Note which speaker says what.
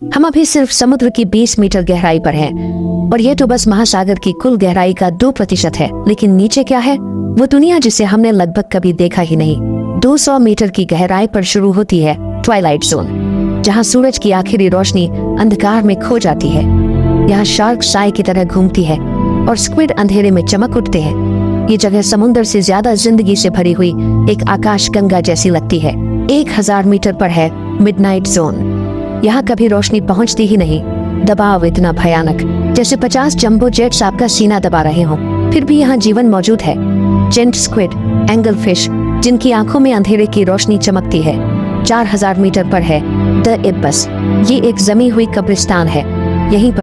Speaker 1: हम अभी सिर्फ समुद्र की 20 मीटर गहराई पर हैं और यह तो बस महासागर की कुल गहराई का 2% है। लेकिन नीचे क्या है? वो दुनिया जिसे हमने लगभग कभी देखा ही नहीं। 200 मीटर की गहराई पर शुरू होती है ट्वाइलाइट जोन, जहाँ सूरज की आखिरी रोशनी अंधकार में खो जाती है। यहाँ शार्क साय की तरह घूमती है और स्क्विड अंधेरे में चमक उठते हैं। ये जगह समुद्र से ज्यादा जिंदगी से भरी हुई एक आकाश गंगा जैसी लगती है। 1000 मीटर पर है मिडनाइट जोन। यहाँ कभी रोशनी पहुँचती ही नहीं। दबाव इतना भयानक जैसे 50 जंबो जेट्स आपका सीना दबा रहे हों। फिर भी यहाँ जीवन मौजूद है। जेंट स्क्विड, एंगल फिश, जिनकी आंखों में अंधेरे की रोशनी चमकती है। 4000 मीटर पर है द इब्बस। ये एक जमी हुई कब्रिस्तान है। यहीं पर